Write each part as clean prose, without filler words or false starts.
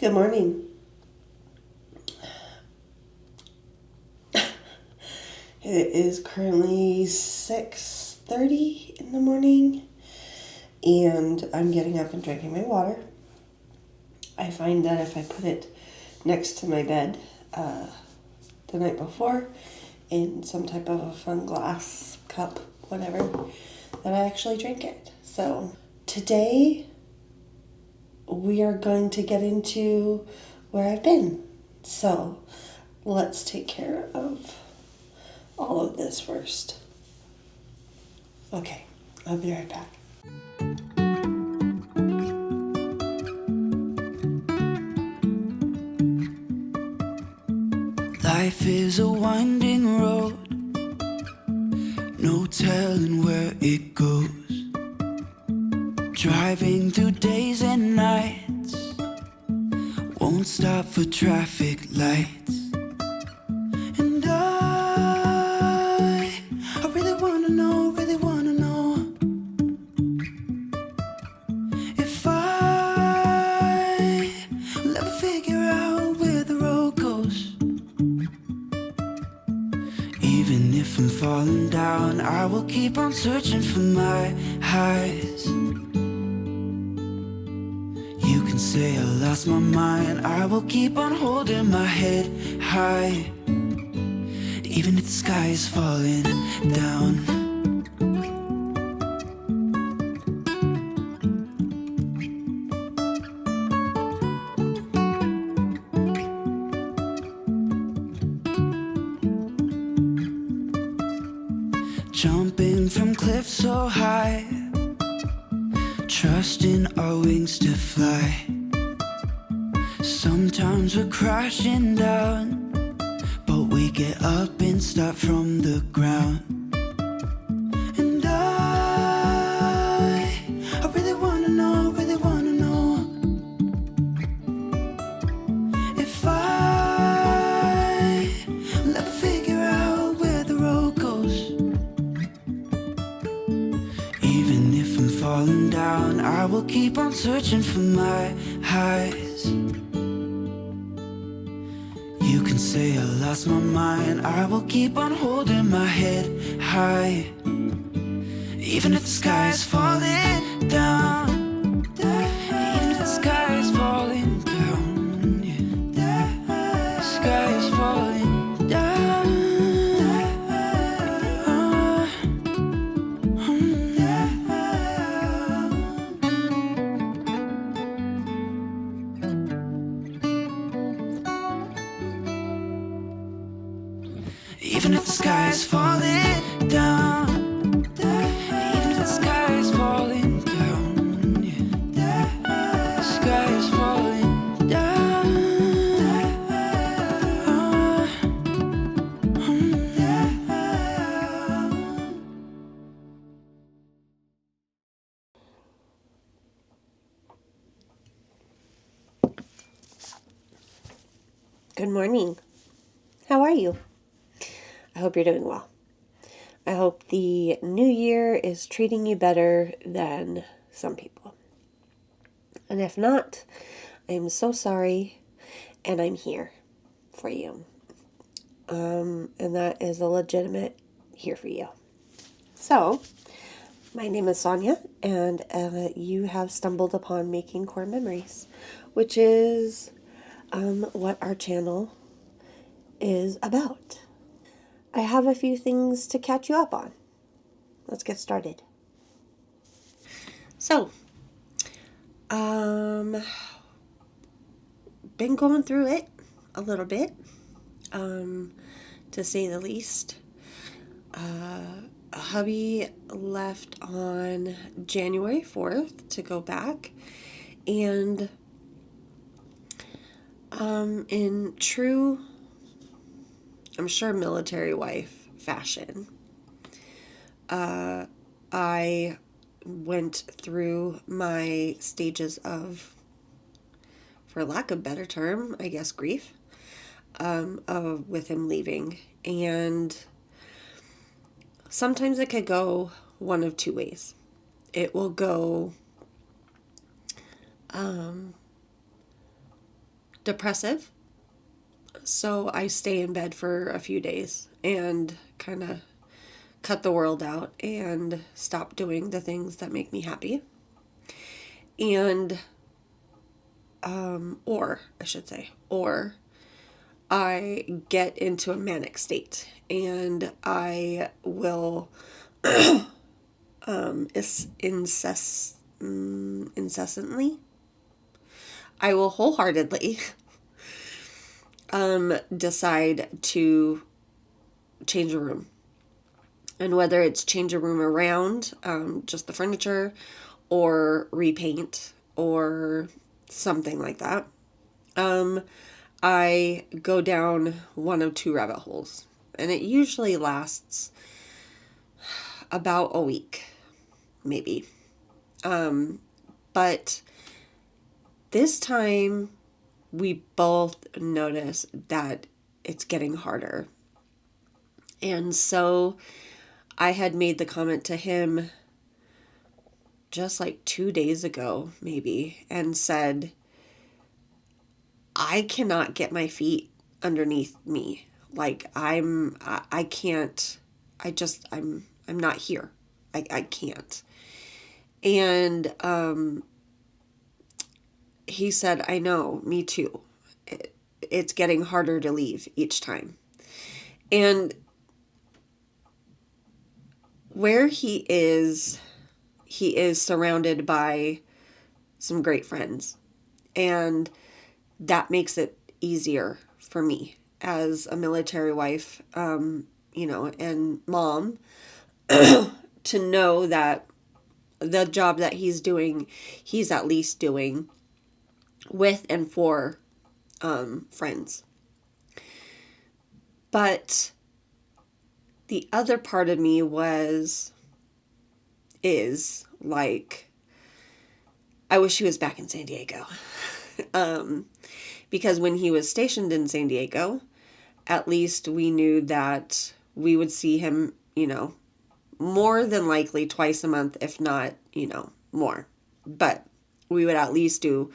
Good morning. It is currently 6:30 in the morning, and I'm getting up and drinking my water. I find that if I put it next to my bed the night before in some type of a fun glass, cup, whatever, that I actually drink it. So today we are going to get into where I've been. So let's take care of all of this first. Okay, I'll be right back. Life is a winding road, no telling where it goes. Driving through days and nights, won't stop for traffic lights. And I really wanna know if I will ever figure out where the road goes. Even if I'm falling down, I will keep on searching for my highs. You can say I lost my mind, I will keep on holding my head high. Even if the sky is falling down. Jumping from cliffs so high, trusting our wings to fly. Sometimes we're crashing down, but we get up and start from the ground. And I really wanna know if I will ever figure out where the road goes. Even if I'm falling down, I will keep on searching for my highs. You can say I lost my mind, I will keep on holding my head high. Even if the sky is falling down, even if the sky is falling down, yeah. The sky is falling down. Even if the sky is falling down, even if the sky is falling down, yeah. The sky is falling down. Good morning. How are you? I hope you're doing well. I hope the new year is treating you better than some people. And if not, I'm so sorry, and I'm here for you. And that is a legitimate here for you. So, my name is Sonya, and you have stumbled upon Making Core Memories, which is what our channel is about. I have a few things to catch you up on. Let's get started. So, been going through it a little bit, to say the least. Hubby left on January 4th to go back, and in true, I'm sure, military wife fashion, I went through my stages of, for lack of a better term, I guess, grief, with him leaving. And sometimes it could go one of two ways. It will go depressive. So I stay in bed for a few days and kind of cut the world out and stop doing the things that make me happy. And, or I should say, or I get into a manic state and I will incessantly, I will wholeheartedly decide to change a room. And whether it's change a room around, just the furniture, or repaint, or something like that, I go down one of two rabbit holes. And it usually lasts about a week, maybe. But this time we both notice that it's getting harder. And so I had made the comment to him just like 2 days ago, maybe, and said, I cannot get my feet underneath me. Like I can't, I'm not here. I can't. And, he said, I know, me too. It's getting harder to leave each time. And where he is surrounded by some great friends. And that makes it easier for me as a military wife, and mom, to know that the job that he's doing, he's at least doing with and for friends. But the other part of me is like, I wish he was back in San Diego. Because when he was stationed in San Diego, at least we knew that we would see him, more than likely twice a month, if not, more. But we would at least do,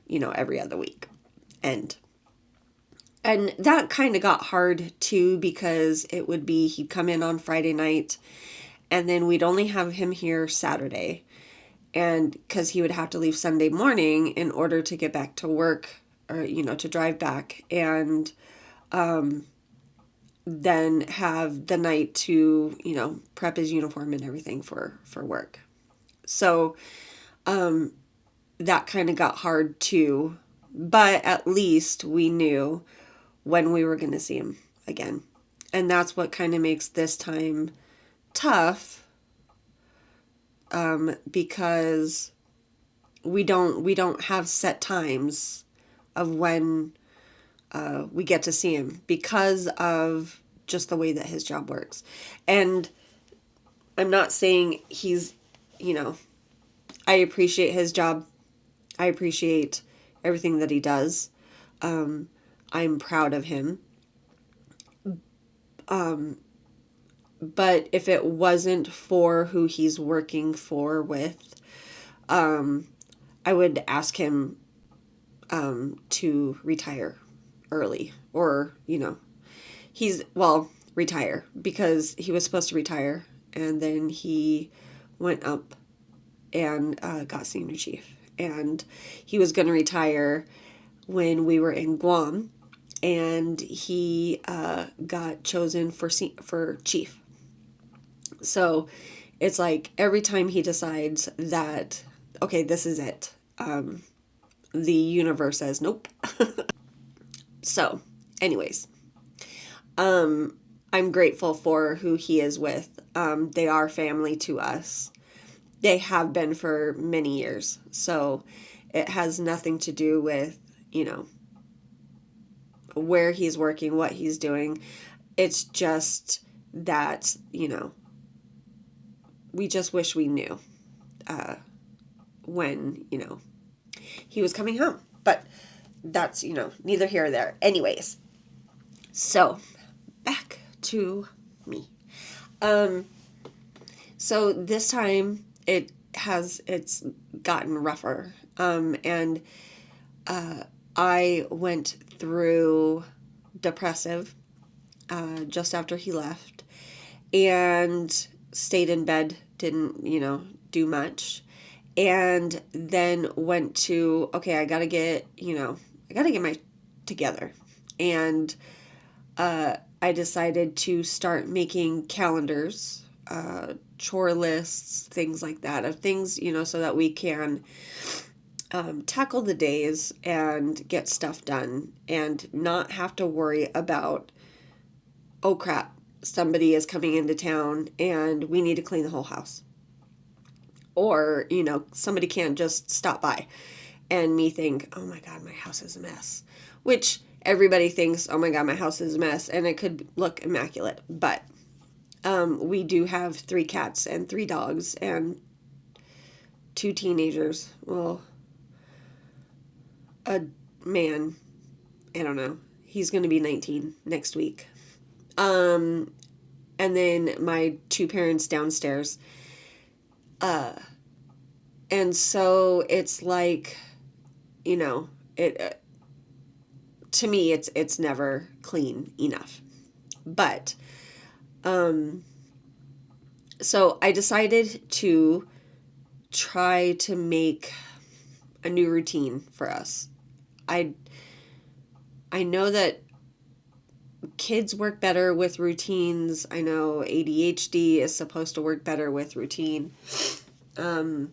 every other week. And that kind of got hard too, because it would be, he'd come in on Friday night and then we'd only have him here Saturday. And because he would have to leave Sunday morning in order to get back to work, or, to drive back, and then have the night to, prep his uniform and everything for work. So that kind of got hard too, but at least we knew when we were going to see him again. And that's what kind of makes this time tough, because we don't have set times of when we get to see him, because of just the way that his job works. And I'm not saying he's, I appreciate his job. I appreciate everything that he does. I'm proud of him. But if it wasn't for who he's working with, I would ask him to retire early, or, retire, because he was supposed to retire, and then he went up and got senior chief, and he was going to retire when we were in Guam, and he got chosen for chief. So it's like every time he decides that, okay, this is it, the universe says nope. So anyways, I'm grateful for who he is with. They are family to us. They have been for many years. So it has nothing to do with, where he's working, what he's doing. It's just that, we just wish we knew when, he was coming home. But that's, neither here or there. Anyways, so back to me. So this time it's gotten rougher. And I went through depressive just after he left and stayed in bed, didn't, do much. And then went to, okay, I got to get my together. And I decided to start making calendars, chore lists, things like that, of things, so that we can tackle the days and get stuff done and not have to worry about, oh crap, somebody is coming into town and we need to clean the whole house. Or, somebody can't just stop by and me think, oh my God, my house is a mess. Which everybody thinks, oh my God, my house is a mess. And it could look immaculate. But we do have 3 cats and 3 dogs and 2 teenagers. Well, a man, I don't know. He's going to be 19 next week. And then my 2 parents downstairs. And so it's like, it to me it's never clean enough. But so I decided to try to make a new routine for us. I know that kids work better with routines. I know ADHD is supposed to work better with routine. I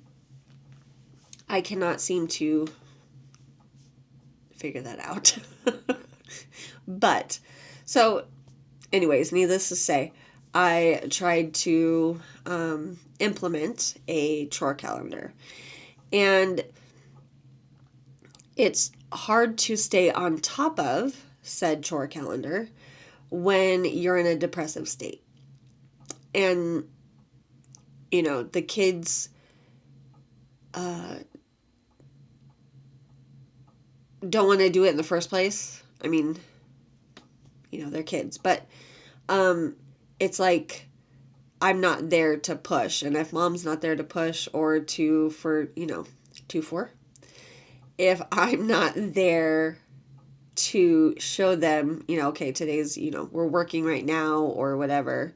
cannot seem to figure that out. But, so, anyways, needless to say, I tried to implement a chore calendar. And it's hard to stay on top of said chore calendar when you're in a depressive state. And, the kids don't want to do it in the first place. I mean, they're kids. But it's like I'm not there to push. And if mom's not there to push or if I'm not there to show them, okay, today's, we're working right now or whatever,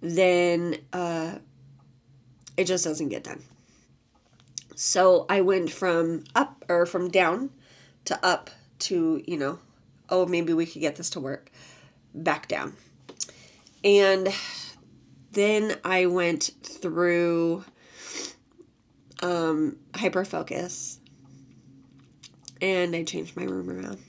then it just doesn't get done. So I went from down to up to, oh, maybe we could get this to work, back down. And then I went through hyperfocus and I changed my room around.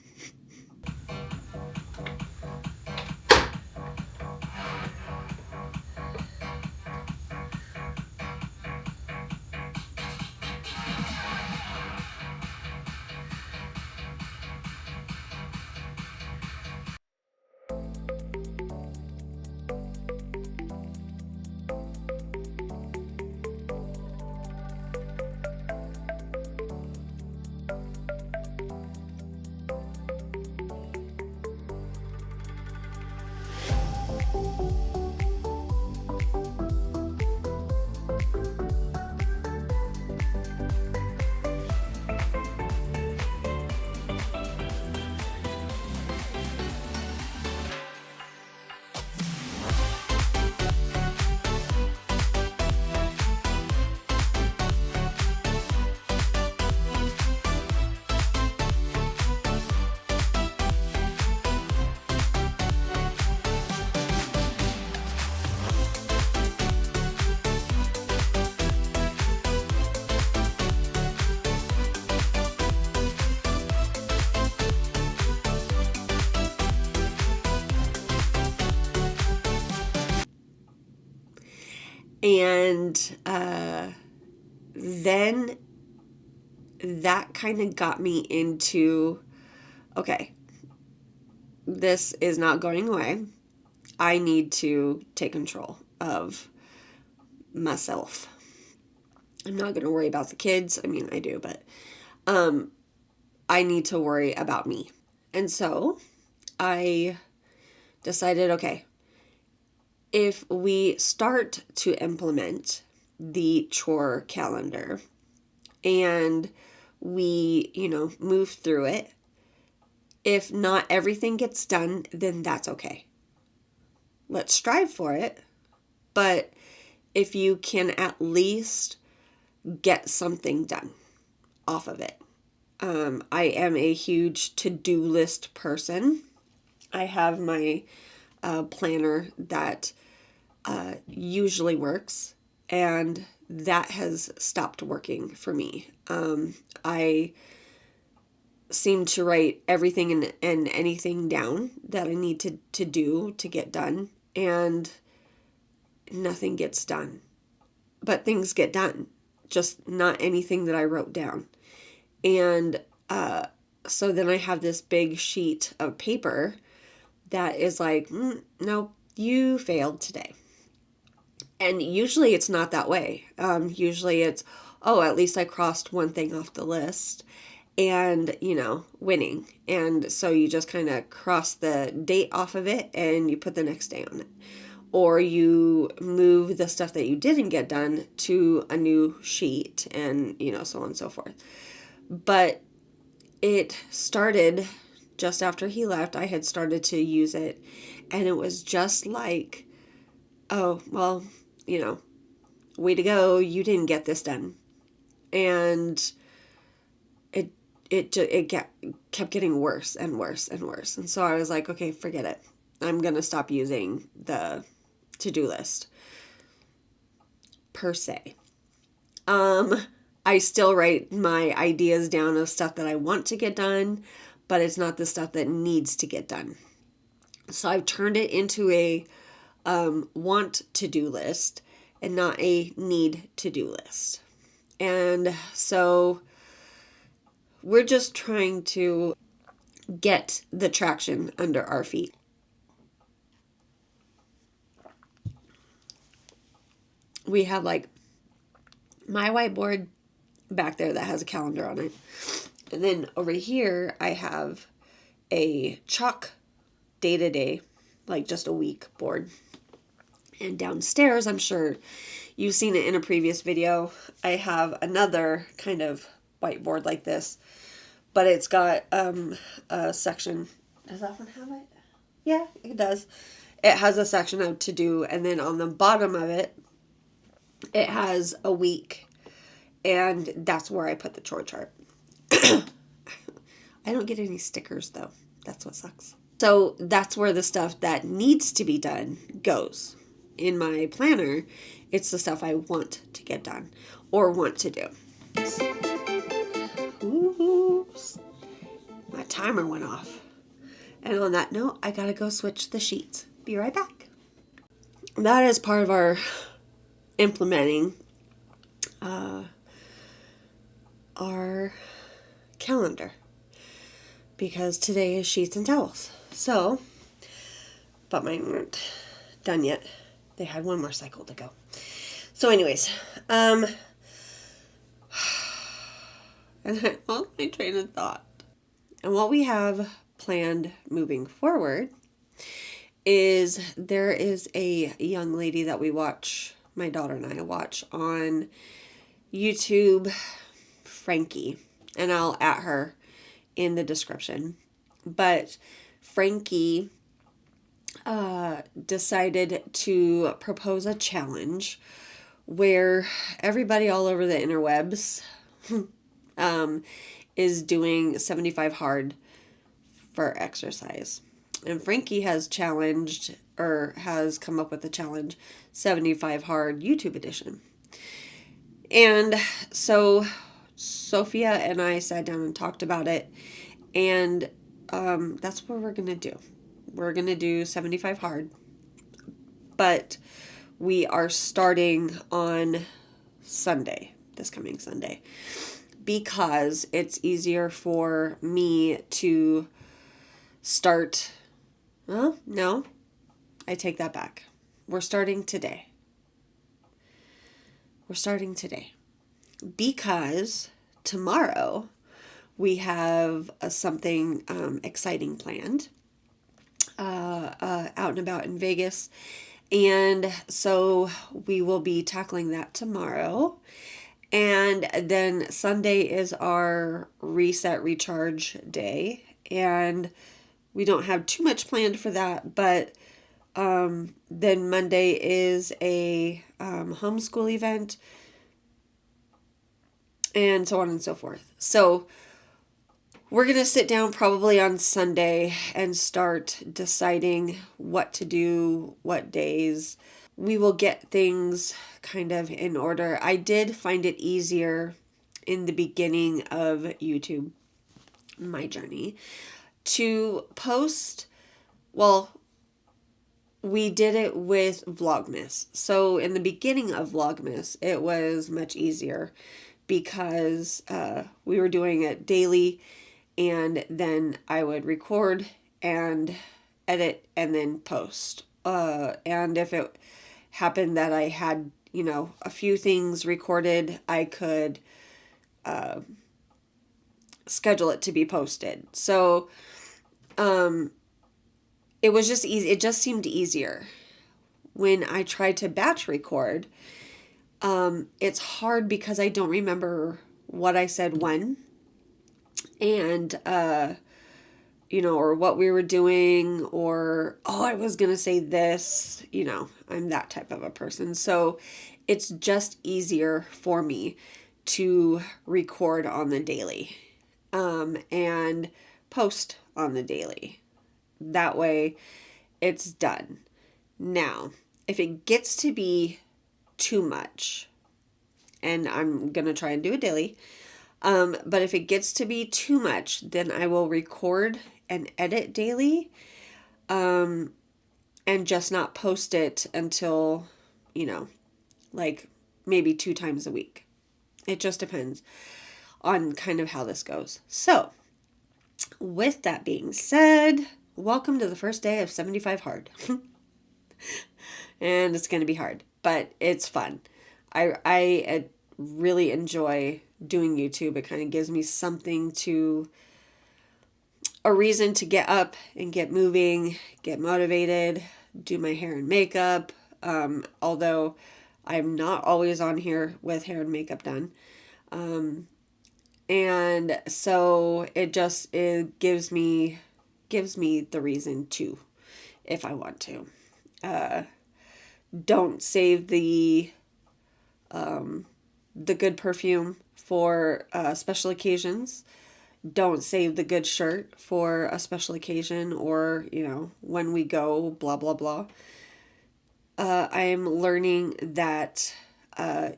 And then that kind of got me into, okay, this is not going away. I need to take control of myself. I'm not going to worry about the kids. I mean, I do, but I need to worry about me. And so I decided, okay, if we start to implement the chore calendar and we, move through it, If not everything gets done, then that's okay. Let's strive for it. But if you can at least get something done off of it. I am a huge to-do list person. I have my planner that usually works, and that has stopped working for me. I seem to write everything and anything down that I need to do to get done, and nothing gets done. But things get done, just not anything that I wrote down. And so then I have this big sheet of paper that is like, nope, you failed today. And usually it's not that way. Usually it's, oh, at least I crossed one thing off the list and, winning. And so you just kind of cross the date off of it and you put the next day on it. Or you move the stuff that you didn't get done to a new sheet and, so on and so forth. But it started just after he left. I had started to use it, and it was just like, oh, well, way to go, you didn't get this done. And it kept getting worse and worse and worse. And so I was like, okay, forget it. I'm going to stop using the to-do list per se. I still write my ideas down of stuff that I want to get done, but it's not the stuff that needs to get done. So I've turned it into a want to-do list and not a need to-do list. And so we're just trying to get the traction under our feet. We have like my whiteboard back there that has a calendar on it. And then over here, I have a chalk day-to-day, like just a week board. And downstairs, I'm sure you've seen it in a previous video, I have another kind of whiteboard like this, but it's got a section. Does that one have it? Yeah, it does. It has a section of to do, and then on the bottom of it, it has a week, and that's where I put the chore chart. I don't get any stickers though. That's what sucks. So that's where the stuff that needs to be done goes. In my planner, it's the stuff I want to get done or want to do. Oops. My timer went off. And on that note, I gotta go switch the sheets. Be right back. That is part of our implementing our calendar, because today is sheets and towels. So, but mine weren't done yet. They had one more cycle to go. So anyways, and I lost my train of thought. And what we have planned moving forward is there is a young lady that we watch, my daughter and I watch on YouTube, Frankie, and I'll at her in the description. But Frankie decided to propose a challenge where everybody all over the interwebs is doing 75 hard for exercise. And Frankie has challenged, or has come up with the challenge, 75 hard YouTube edition. And so Sophia and I sat down and talked about it, and that's what we're going to do. We're going to do 75 hard, but we are starting on Sunday, this coming Sunday, because it's easier for me to start. Well, no, I take that back. We're starting today. We're starting today because tomorrow we have something exciting planned out and about in Vegas. And so we will be tackling that tomorrow. And then Sunday is our reset recharge day. and we don't have too much planned for that, but then Monday is a homeschool event, and so on and so forth. So we're going to sit down probably on Sunday and start deciding what to do, what days. We will get things kind of in order. I did find it easier in the beginning of YouTube, my journey, to post. Well, we did it with Vlogmas. So in the beginning of Vlogmas, it was much easier because we were doing it daily, and then I would record and edit and then post. And if it happened that I had, a few things recorded, I could schedule it to be posted. So it was just easy. It just seemed easier. When I tried to batch record, it's hard because I don't remember what I said when, and or what we were doing, or I was gonna say this. I'm that type of a person, so it's just easier for me to record on the daily, and post on the daily. That way, it's done. Now, if it gets to be too much, and I'm going to try and do it daily, but if it gets to be too much, then I will record and edit daily, and just not post it until, like maybe 2 times a week. It just depends on kind of how this goes. So, with that being said, welcome to the first day of 75 hard. And it's going to be hard, but it's fun. I really enjoy doing YouTube. It kind of gives me a reason to get up and get moving, get motivated, do my hair and makeup. Although I'm not always on here with hair and makeup done. And so it gives me the reason to, if I want to. Don't save the good perfume for special occasions. Don't save the good shirt for a special occasion, or when we go blah blah blah. I'm learning that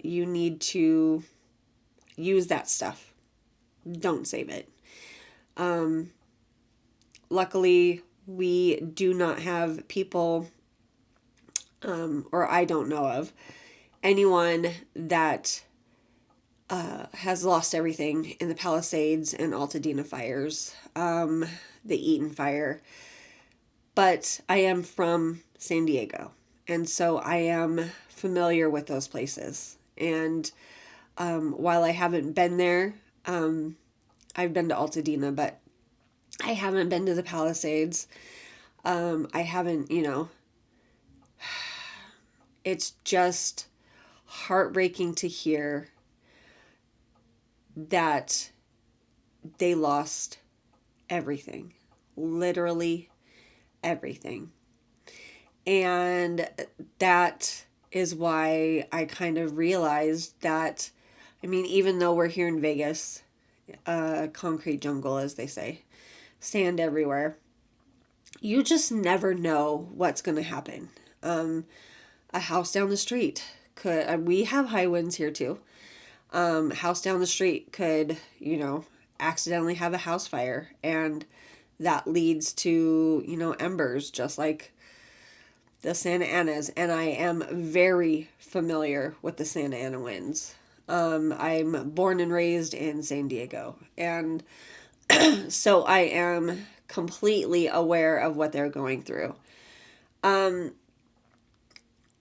you need to use that stuff. Don't save it. Luckily, we do not have people, or I don't know of anyone that has lost everything in the Palisades and Altadena fires, the Eaton fire. But I am from San Diego, and so I am familiar with those places. And while I haven't been there, I've been to Altadena, but I haven't been to the Palisades. I haven't, it's just heartbreaking to hear that they lost everything, literally everything. And that is why I kind of realized that, even though we're here in Vegas, concrete jungle, as they say, sand everywhere, you just never know what's going to happen. A house down the street we have high winds here too. House down the street could, accidentally have a house fire, and that leads to, embers, just like the Santa Anas. And I am very familiar with the Santa Ana winds. I'm born and raised in San Diego, and so I am completely aware of what they're going through.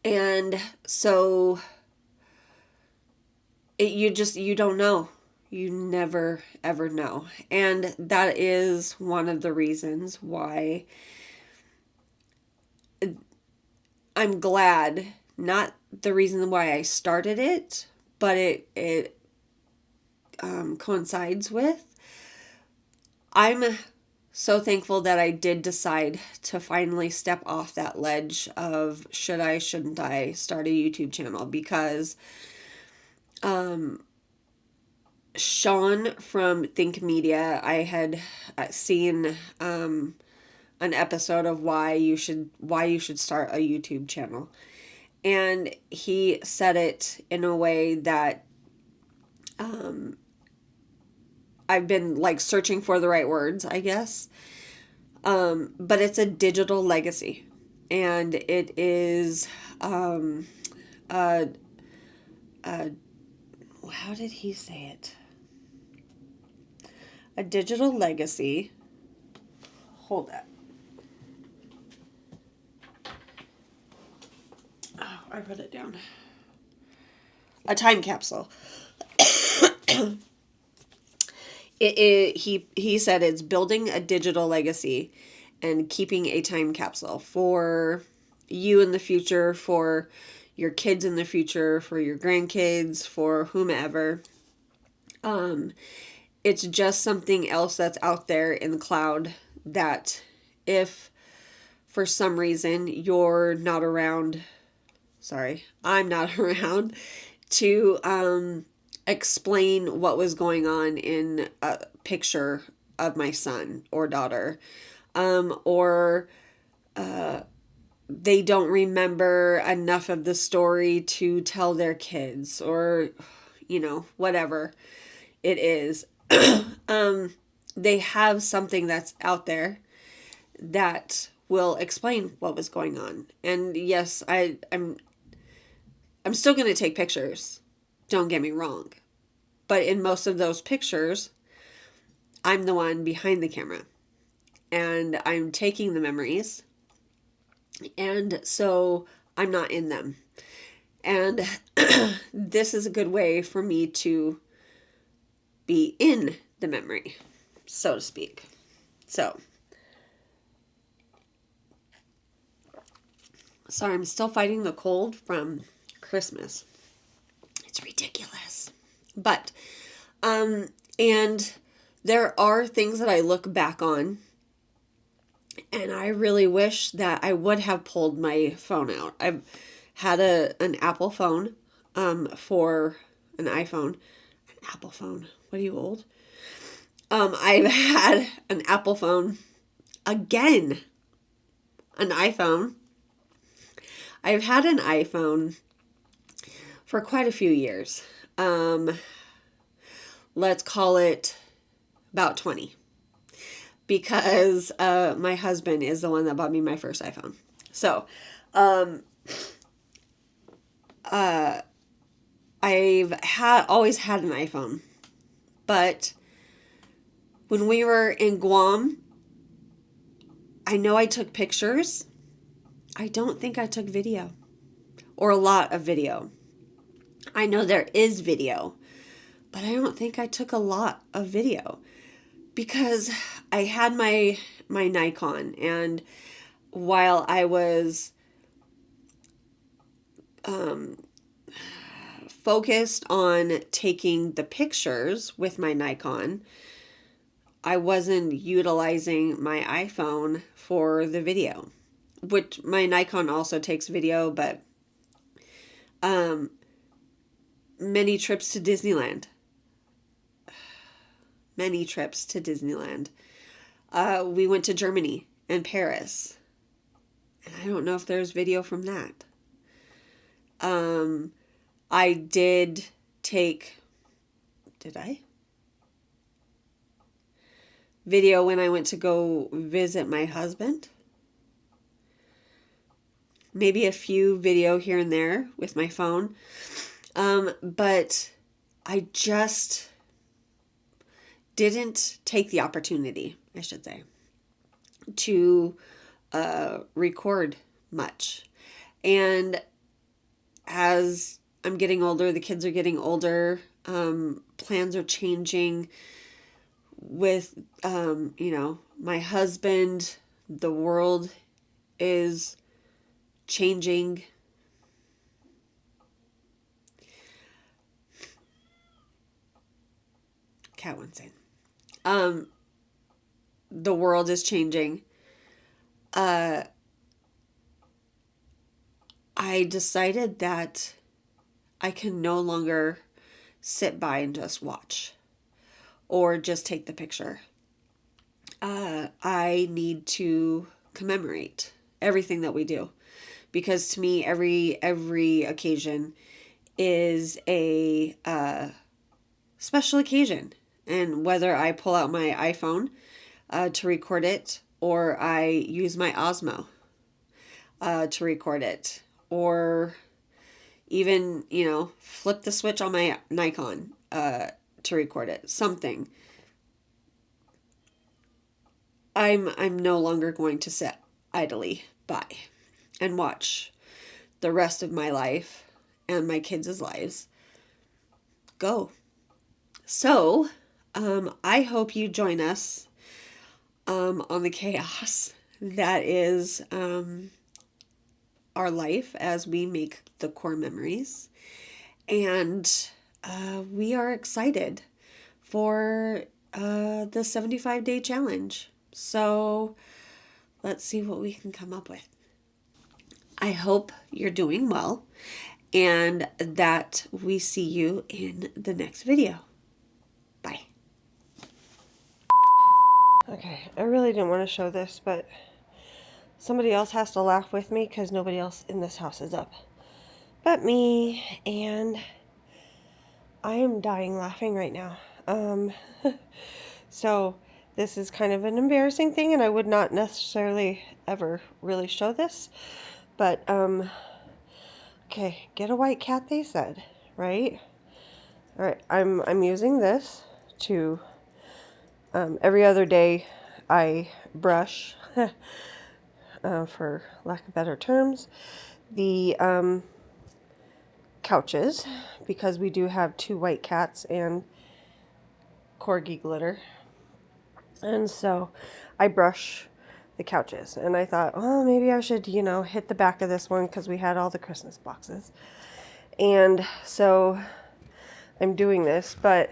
And so you don't know. You never, ever know. And that is one of the reasons why I'm glad, not the reason why I started it, but it coincides with, I'm so thankful that I did decide to finally step off that ledge of should I, shouldn't I start a YouTube channel, because Sean from Think Media, I had seen an episode of why you should start a YouTube channel. And he said it in a way that I've been like searching for the right words, I guess. But it's a digital legacy. And it is, how did he say it? A digital legacy. Hold that. Oh, I wrote it down. A time capsule. He said it's building a digital legacy and keeping a time capsule for you in the future, for your kids in the future, for your grandkids, for whomever. It's just something else that's out there in the cloud that if for some reason you're not around, sorry, I'm not around to explain what was going on in a picture of my son or daughter, or they don't remember enough of the story to tell their kids, or whatever it is. They have something that's out there that will explain what was going on. And yes, I'm still going to take pictures. Don't get me wrong. But in most of those pictures, I'm the one behind the camera. And I'm taking the memories. And so I'm not in them. And this is a good way for me to be in the memory, so to speak. So, sorry, I'm still fighting the cold from Christmas. It's ridiculous. But, and there are things that I look back on, and I really wish that I would have pulled my phone out. I've had an Apple phone, for an iPhone. An Apple phone. What are you, old? I've had an Apple phone, again, an iPhone. I've had an iPhone for quite a few years. Let's call it about 20. Because my husband is the one that bought me my first iPhone. So, I've always had an iPhone. But when we were in Guam, I know I took pictures. I don't think I took video. Or a lot of video. I know there is video. But I don't think I took a lot of video. Because I had my Nikon, and while I was focused on taking the pictures with my Nikon, I wasn't utilizing my iPhone for the video, which my Nikon also takes video, but many trips to Disneyland. Many trips to Disneyland. We went to Germany and Paris. And I don't know if there's video from that. I did take... Did I? Video when I went to go visit my husband. Maybe a few video here and there with my phone. But I just didn't take the opportunity, I should say, to record much. And as I'm getting older, the kids are getting older, plans are changing with, my husband, the world is changing. Cat went insane. the world is changing, I decided that I can no longer sit by and just watch or just take the picture. I need to commemorate everything that we do, because to me, every occasion is a special occasion. And whether I pull out my iPhone to record it, or I use my Osmo to record it, or even, flip the switch on my Nikon to record it, something. I'm no longer going to sit idly by and watch the rest of my life and my kids' lives go. So, I hope you join us on the chaos that is our life as we make the core memories. And we are excited for the 75-day challenge. So let's see what we can come up with. I hope you're doing well and that we see you in the next video. Bye. Okay, I really didn't want to show this, but somebody else has to laugh with me because nobody else in this house is up but me, and I am dying laughing right now. So this is kind of an embarrassing thing, and I would not necessarily ever really show this, but okay, get a white cat, they said, right? All right, I'm using this to every other day I brush for lack of better terms, the couches, because we do have 2 white cats and corgi glitter. And so I brush the couches, and I thought, oh, maybe I should, hit the back of this one because we had all the Christmas boxes. And so I'm doing this, but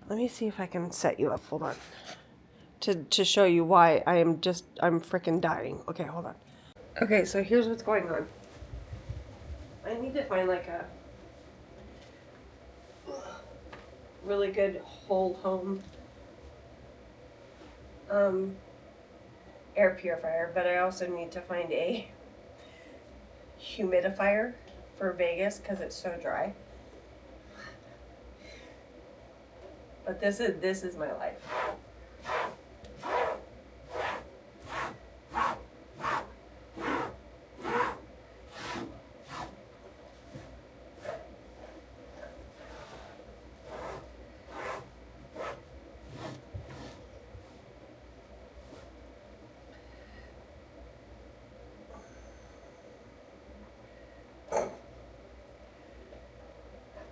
let me see if I can set you up. Hold on. To show you why I'm freaking dying. Okay, hold on. Okay, so here's what's going on. I need to find like a really good whole home air purifier, but I also need to find a humidifier for Vegas because it's so dry. But this is my life.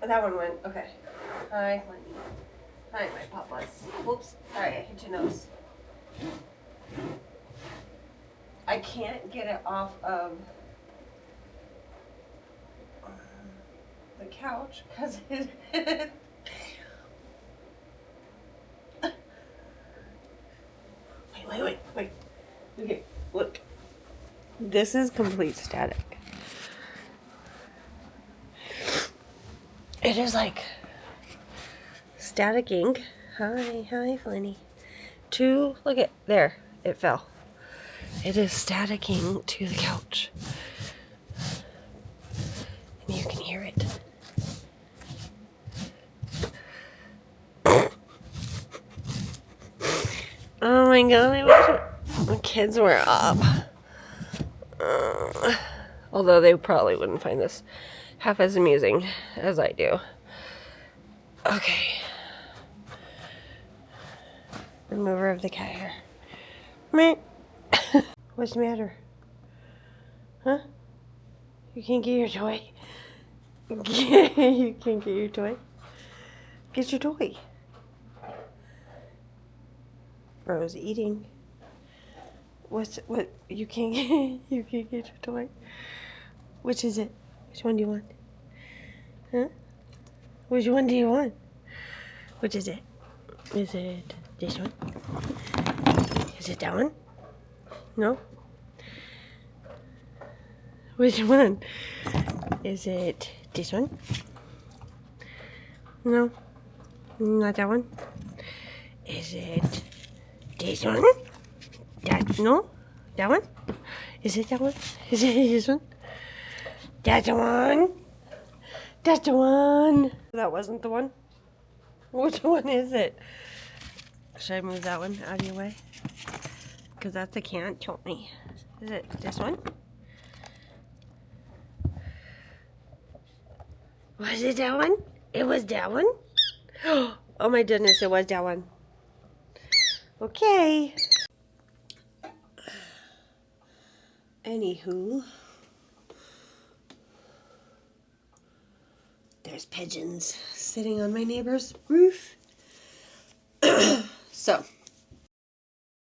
That one went, okay. Hi, Lenny. Hi, my papas. Whoops. Sorry, I hit your nose. I can't get it off of the couch because it... Wait. Okay, look. This is complete static. It is like static ink. Hi, Flinny. Look at, there, it fell. It is staticking to the couch. And you can hear it. Oh my god, I wish the kids were up. Although they probably wouldn't find this half as amusing as I do. Okay. Remover of the cat hair. What's the matter? Huh? You can't get your toy? You can't get your toy? Get your toy. Bro's eating. What? You can't get your toy? Which is it? Which one do you want? Huh? Which one do you want? Which is it? Is it this one? Is it that one? No? Which one? Is it this one? No? Not that one? Is it this one? No? That one? Is it that one? Is it this one? That's the one? That's the one! That wasn't the one? Which one is it? Should I move that one out of your way? Because that's a can't kill me. Is it this one? Was it that one? It was that one? Oh my goodness, it was that one. Okay. Anywho, there's pigeons sitting on my neighbor's roof. So,